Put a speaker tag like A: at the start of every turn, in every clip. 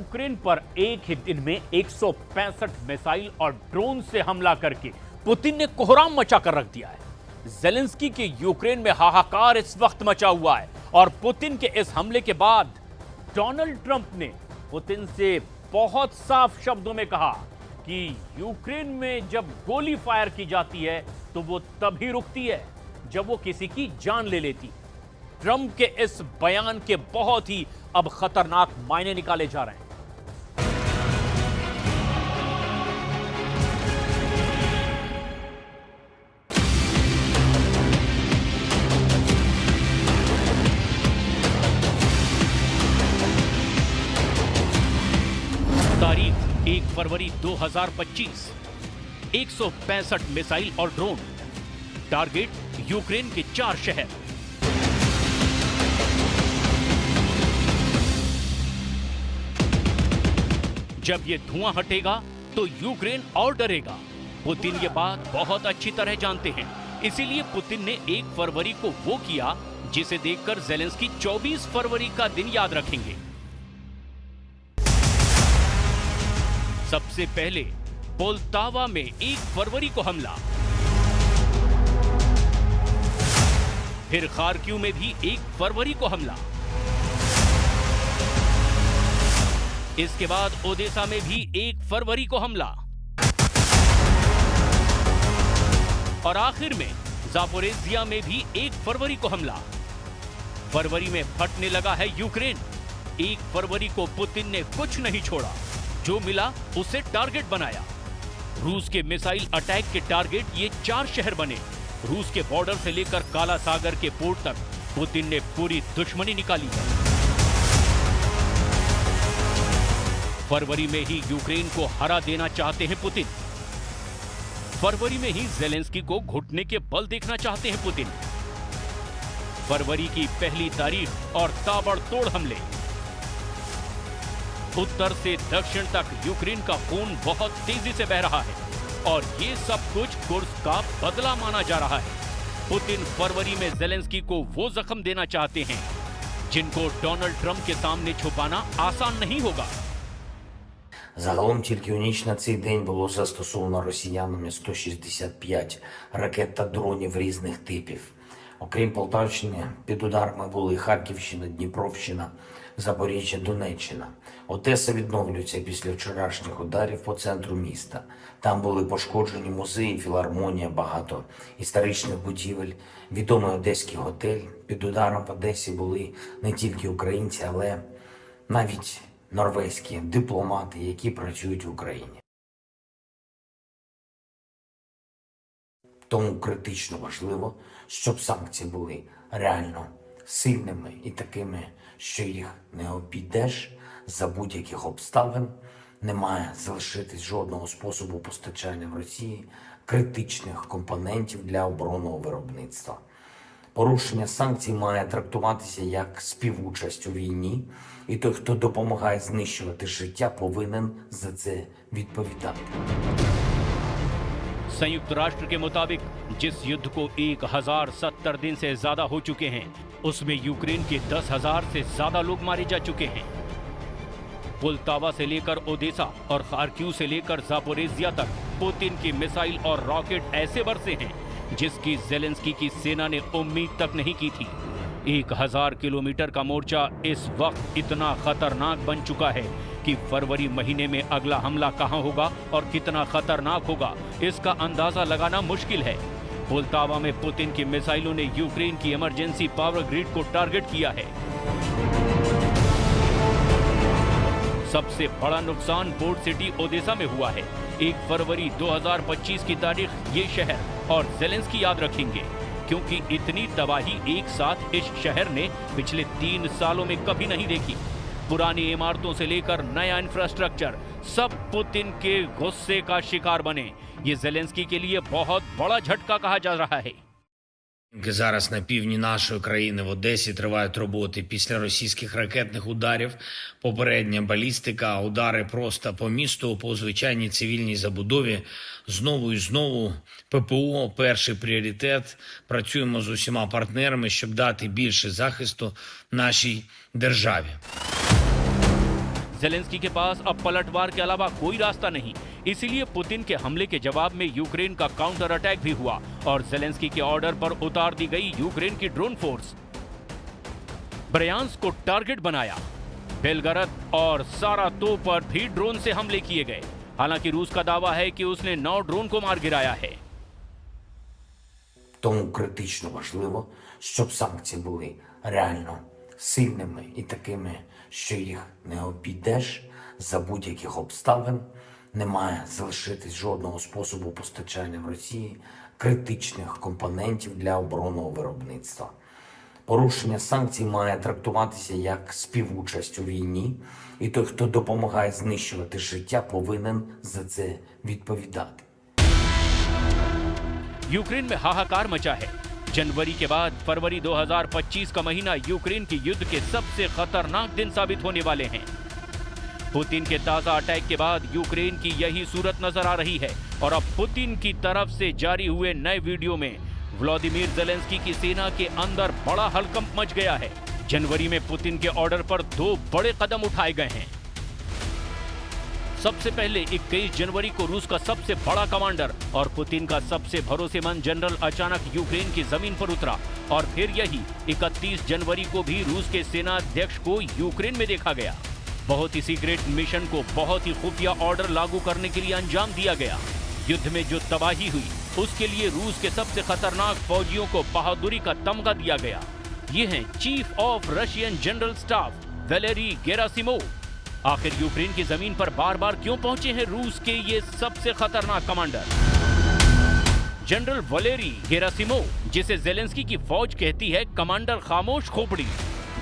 A: Ukraine पर एक ही दिन में 165 मिसाइल और ड्रोन से हमला करके पुतिन ने कोहराम मचा कर रख दिया है। जेलेंस्की के यूक्रेन में हाहाकार इस वक्त मचा हुआ है और पुतिन के इस हमले के बाद डोनाल्ड ट्रंप ने पुतिन से बहुत साफ शब्दों में कहा कि यूक्रेन में जब गोली फायर की जाती है तो वो तभी रुकती है जब वो किसी की जान ले लेती है। ट्रंप के इस बयान के बहुत ही अब खतरनाक मायने निकाले जा रहे हैं। तारीख 1 फरवरी 2025। 165 मिसाइल और ड्रोन, टारगेट यूक्रेन के 4 शहर। जब ये धुआं हटेगा तो यूक्रेन और डरेगा। पुतिन ये बात बहुत अच्छी तरह जानते हैं, इसीलिए पुतिन ने 1 फरवरी को वो किया जिसे देखकर जेलेंस्की 24 फरवरी का दिन याद रखेंगे। सबसे पहले पोल्टावा में 1 फरवरी को हमला, फिर खार्किव में भी 1 फरवरी को हमला, इसके बाद ओडेसा में भी 1 फरवरी को हमला और आखिर में जापोरेजिया में भी 1 फरवरी को हमला। फरवरी में फटने लगा है यूक्रेन। 1 फरवरी को पुतिन ने कुछ नहीं छोड़ा, जो मिला उसे टारगेट बनाया। रूस के मिसाइल अटैक के टारगेट ये 4 शहर बने। रूस के बॉर्डर से लेकर काला सागर के पोर्ट तक पुतिन ने पूरी दुश्मनी निकाली है। फरवरी में ही यूक्रेन को हरा देना चाहते हैं पुतिन। फरवरी में ही जेलेंस्की को घुटने के बल देखना चाहते हैं पुतिन। फरवरी की पहली तारीख और ताबड़तोड़ हमले। उत्तर से दक्षिण तक यूक्रेन का खून बहुत तेजी से बह रहा है और ये सब कुछ कुर्स्क का बदला माना जा रहा है। पुतिन फरवरी में जेलेंस्की को वो जख्म देना चाहते हैं जिनको डोनाल्ड ट्रंप के सामने छुपाना आसान नहीं होगा।
B: Загалом тільки у ніч на цей день було застосовано росіянами 165 ракет та дронів різних типів. Окрім Полтавщини, під ударами були Харківщина, Дніпровщина, Запоріжжя, Донеччина. Одеса відновлюється після вчорашніх ударів по центру міста. Там були пошкоджені музеї, філармонія, багато історичних будівель, відомий одеський готель. Під ударом в Одесі були не тільки українці, але навіть норвезькі дипломати, які працюють в Україні. Тому критично важливо, щоб санкції були реально сильними і такими, що їх не обійдеш за будь-яких обставин. Не має залишитись жодного способу постачання в Росії критичних компонентів для оборонного виробництва. Порушення санкцій має трактуватися як співучасть у війні, і той, хто допомагає знищувати життя, повинен за це відповідати.
A: संयुक्त राष्ट्र के मुताबिक जिस युद्ध को 1070 दिन से ज्यादा हो चुके हैं, उसमें यूक्रेन के 10,000 से ज्यादा लोग मारे जा चुके हैं। पोल्टावा से लेकर ओडेसा और खार्किव से लेकर जापोरेजिया तक पुतिन की मिसाइल और रॉकेट ऐसे बरसे हैं जिसकी जेलेंस्की की सेना ने उम्मीद तक नहीं की थी। 1000 किलोमीटर का मोर्चा इस वक्त इतना खतरनाक बन चुका है कि फरवरी महीने में अगला हमला कहां होगा और कितना खतरनाक होगा, इसका अंदाजा लगाना मुश्किल है। पोल्टावा में पुतिन की मिसाइलों ने यूक्रेन की इमरजेंसी पावर ग्रिड को टारगेट किया है। सबसे बड़ा नुकसान पोर्ट सिटी ओडेसा में हुआ है। 1 फरवरी 2025 की तारीख ये शहर और जेलेंस्की याद रखेंगे, क्योंकि इतनी तबाही एक साथ इस शहर ने पिछले 3 सालों में कभी नहीं देखी। पुरानी इमारतों से लेकर नया इंफ्रास्ट्रक्चर सब पुतिन के गुस्से का शिकार बने। ये जेलेंस्की के लिए बहुत बड़ा झटका कहा जा रहा है।
C: Зараз на півдні нашої країни в Одесі тривають роботи після російських ракетних ударів. Попередня балістика, удари просто по місту, по звичайній цивільній забудові. Знову і знову ППО – перший пріоритет. Працюємо з усіма партнерами, щоб дати більше захисту нашій державі.
A: जेलेंस्की के पास अब पलटवार के अलावा कोई रास्ता नहीं। इसीलिए पुतिन के हमले के जवाब में यूक्रेन का काउंटर अटैक भी हुआ और जेलेंस्की के ऑर्डर पर उतार दी गई यूक्रेन की ड्रोन फोर्स। ब्रयांस्क को टारगेट बनाया। बेलगरद और सारातोव पर भी ड्रोन से हमले किए गए। हालांकि रूस का दावा है कि उसने 9 ड्रोन को मार गिराया है।
B: Тому критично важливо, щоб санкції були реально сильними і такими, що їх не обійдеш за будь-яких обставин. Не має залишитись жодного способу постачання в Росії критичних компонентів для оборонного виробництва. Порушення санкцій має трактуватися як співучасть у війні, і той, хто допомагає знищувати життя, повинен за це відповідати.
A: यूक्रेन में हाहाकार मचा है। जनवरी के बाद फरवरी 2025 का महीना यूक्रेन के युद्ध के सबसे खतरनाक दिन साबित होने वाले हैं। पुतिन के ताजा अटैक के बाद यूक्रेन की यही सूरत नजर आ रही है और अब पुतिन की तरफ से जारी हुए नए वीडियो में व्लादिमीर जेलेंस्की की सेना के अंदर बड़ा हड़कंप मच गया है। जनवरी में पुतिन के ऑर्डर पर 2 बड़े कदम उठाए गए हैं। सबसे पहले 21 जनवरी को रूस का सबसे बड़ा कमांडर और पुतिन का सबसे भरोसेमंद जनरल अचानक यूक्रेन की जमीन पर उतरा और फिर यही 31 जनवरी को भी रूस के सेना अध्यक्ष को यूक्रेन में देखा गया। बहुत ही सीक्रेट मिशन को बहुत ही खुफिया ऑर्डर लागू करने के लिए अंजाम दिया गया। युद्ध में जो तबाही हुई उसके लिए रूस के सबसे खतरनाक फौजियों को बहादुरी का तमगा दिया गया। ये हैं chief of Russian general staff Valery Gerasimov. आखिर यूक्रेन की जमीन पर बार बार क्यों पहुंचे हैं रूस के ये सबसे खतरनाक कमांडर? जनरल वलेरी गेरासिमोव, जिसे जेलेंस्की की फौज कहती है कमांडर खामोश खोपड़ी,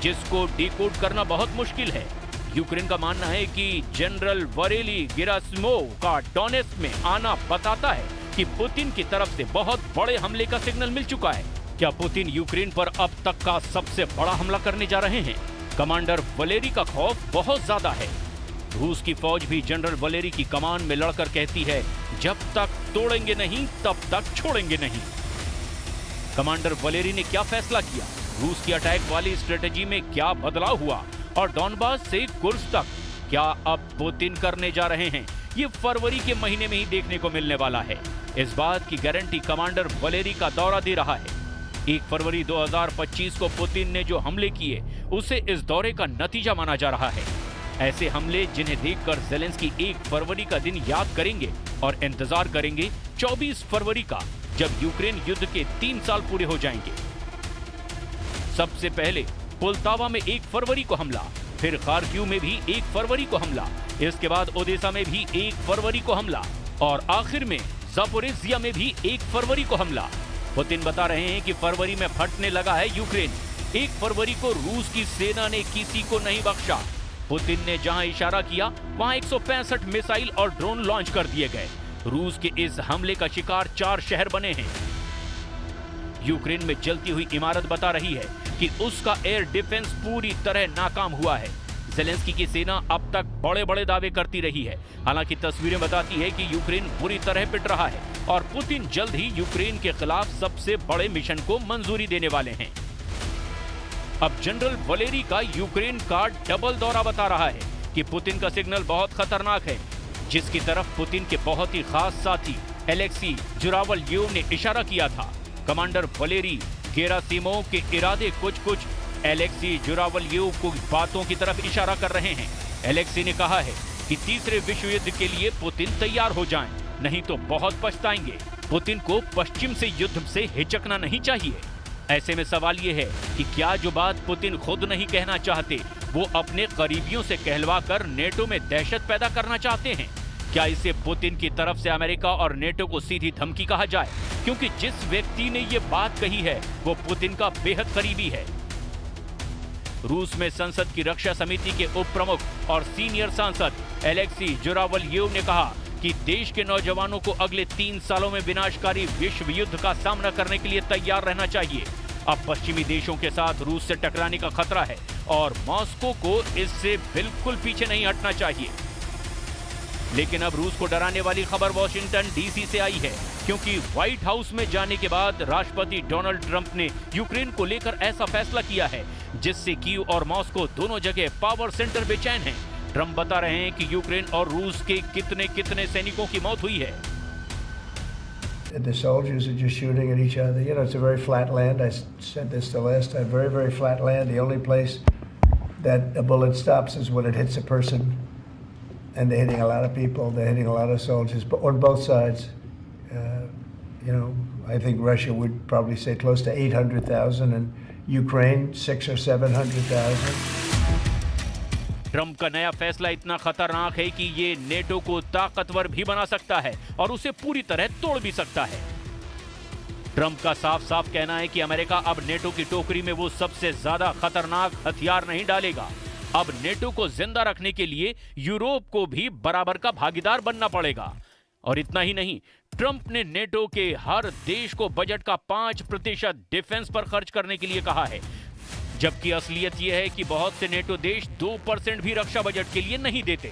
A: जिसको डिकोड करना बहुत मुश्किल है। यूक्रेन का मानना है कि जनरल वलेरी गेरासिमोव का डोनेस्क में आना बताता है कि पुतिन की तरफ से बहुत बड़े हमले का सिग्नल मिल चुका है। क्या पुतिन यूक्रेन पर अब तक का सबसे बड़ा हमला करने जा रहे हैं? कमांडर वलेरी का खौफ बहुत ज्यादा है। रूस की फौज भी जनरल वलेरी की कमान में लड़कर कहती है, जब तक तोड़ेंगे नहीं तब तक छोड़ेंगे नहीं। कमांडर वलेरी ने क्या फैसला किया? रूस की अटैक वाली स्ट्रेटेजी में क्या बदलाव हुआ? और डॉनबास से कुर्स्क तक क्या अब पुतिन करने जा रहे हैं? ये फरवरी के महीने में ही देखने को मिलने वाला है। इस बात की गारंटी कमांडर वलेरी का दौरा दे रहा है। 1 फरवरी 2025 को पुतिन ने जो हमले किए उसे इस दौरे का नतीजा माना जा रहा है। ऐसे हमले जिन्हें देखकर जेलेंस्की 1 फरवरी का दिन याद करेंगे और इंतजार करेंगे 24 फरवरी का, जब यूक्रेन युद्ध के 3 साल पूरे हो जाएंगे। सबसे पहले पोल्तावा में 1 फरवरी को हमला, फिर खार्किव में भी 1 फरवरी को हमला, इसके बाद ओडेसा में भी 1 फरवरी को हमला और आखिर में ज़ापोरिज़िया में भी 1 फरवरी को हमला। पुतिन बता रहे हैं कि फरवरी में फटने लगा है यूक्रेन। 1 फरवरी को रूस की सेना ने किसी को नहीं बख्शा। पुतिन ने जहां इशारा किया वहां 165 मिसाइल और ड्रोन लॉन्च कर दिए गए। रूस के इस हमले का शिकार 4 शहर बने हैं। यूक्रेन में जलती हुई इमारत बता रही है कि उसका एयर डिफेंस पूरी तरह नाकाम हुआ है। जेलेंस्की की सेना अब तक बड़े बड़े दावे करती रही है। हालांकि तस्वीरें बताती है कि यूक्रेन बुरी तरह पिट रहा है और पुतिन जल्द ही यूक्रेन के खिलाफ सबसे बड़े मिशन को मंजूरी देने वाले हैं। अब जनरल वलेरी का यूक्रेन का डबल दौरा बता रहा है कि पुतिन का सिग्नल बहुत खतरनाक है, जिसकी तरफ पुतिन के बहुत ही खास साथी एलेक्सी जुरावल्योव ने इशारा किया था। कमांडर वलेरी गेरासिमोव के इरादे कुछ एलेक्सी जुरावल्योव को बातों की तरफ इशारा कर रहे हैं। एलेक्सी ने कहा है कि तीसरे विश्व युद्ध के लिए पुतिन तैयार हो जाएं, नहीं तो बहुत पछताएंगे। पुतिन को पश्चिम से युद्ध से हिचकना नहीं चाहिए। ऐसे में सवाल ये है कि क्या जो बात पुतिन खुद नहीं कहना चाहते वो अपने करीबियों से कहलवा कर नेटो में दहशत पैदा करना चाहते हैं? क्या इसे पुतिन की तरफ से अमेरिका और नेटो को सीधी धमकी कहा जाए? क्योंकि जिस व्यक्ति ने ये बात कही है वो पुतिन का बेहद करीबी है। रूस में संसद की रक्षा समिति के उप प्रमुख और सीनियर सांसद एलेक्सी जुरावल्योव ने कहा कि देश के नौजवानों को अगले 3 सालों में विनाशकारी विश्व युद्ध का सामना करने के लिए तैयार रहना चाहिए। अब पश्चिमी देशों के साथ रूस से टकराने का खतरा है और मॉस्को को इससे बिल्कुल पीछे नहीं हटना चाहिए। लेकिन अब रूस को डराने वाली खबर वॉशिंगटन डीसी से आई है, क्योंकि व्हाइट हाउस में जाने के बाद राष्ट्रपति डोनाल्ड ट्रंप ने यूक्रेन को लेकर ऐसा फैसला किया है जिससे कीव और मॉस्को दोनों जगह पावर सेंटर बेचैन हैं। ट्रंप बता रहे हैं कि यूक्रेन और रूस के कितने कितने सैनिकों की मौत हुई है।
D: The soldiers are just shooting at each other. You know, it's a very flat land. I said this the last time. Very, very flat land. The only place that a bullet stops is when it hits a person. And they're hitting a lot of people. They're hitting a lot of soldiers, but on both sides. You know, I think Russia would probably say close to 800,000, and Ukraine 600,000 or 700,000.
A: Trump का नया फैसला इतना खतरनाक है कि ये NATO को ताकतवर भी बना सकता है और उसे पूरी तरह तोड़ भी सकता है। ट्रंप का साफ साफ कहना है कि अमेरिका अब नेटो की टोकरी में वो सबसे ज्यादा खतरनाक हथियार नहीं डालेगा। अब नेटो को जिंदा रखने के लिए यूरोप को भी बराबर का भागीदार बनना पड़ेगा। और इतना ही नहीं, ट्रंप ने नेटो के हर देश को बजट का 5% डिफेंस पर खर्च करने के लिए कहा है, जबकि असलियत यह है कि बहुत से नेटो देश 2% भी रक्षा बजट के लिए नहीं देते।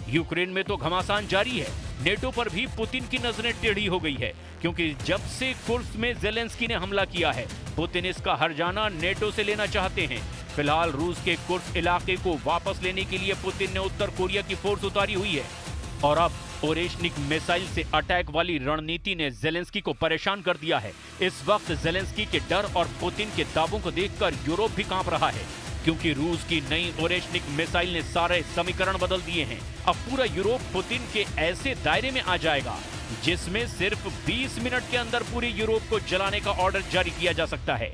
A: यूक्रेन में तो घमासान जारी है। नेटो पर भी पुतिन की नजरें टेढ़ी हो गई है, क्योंकि जब से कुर्स्क में जेलेंस्की ने हमला किया है, पुतिन इसका हर्जाना नेटो से लेना चाहते हैं। फिलहाल रूस के कुर्स्क इलाके को वापस लेने के लिए पुतिन ने उत्तर कोरिया की फोर्स उतारी हुई है। और अब ओरेशनिक मिसाइल से अटैक वाली रणनीति ने जेलेंस्की को परेशान कर दिया है। इस वक्त जेलेंस्की के डर और पुतिन के दावों को देखकर यूरोप भी कांप रहा है, क्योंकि रूस की नई ओरेशनिक मिसाइल ने सारे समीकरण बदल दिए हैं। अब पूरा यूरोप पुतिन के ऐसे दायरे में आ जाएगा जिसमें सिर्फ 20 मिनट के अंदर पूरे यूरोप को जलाने का ऑर्डर जारी किया जा सकता है।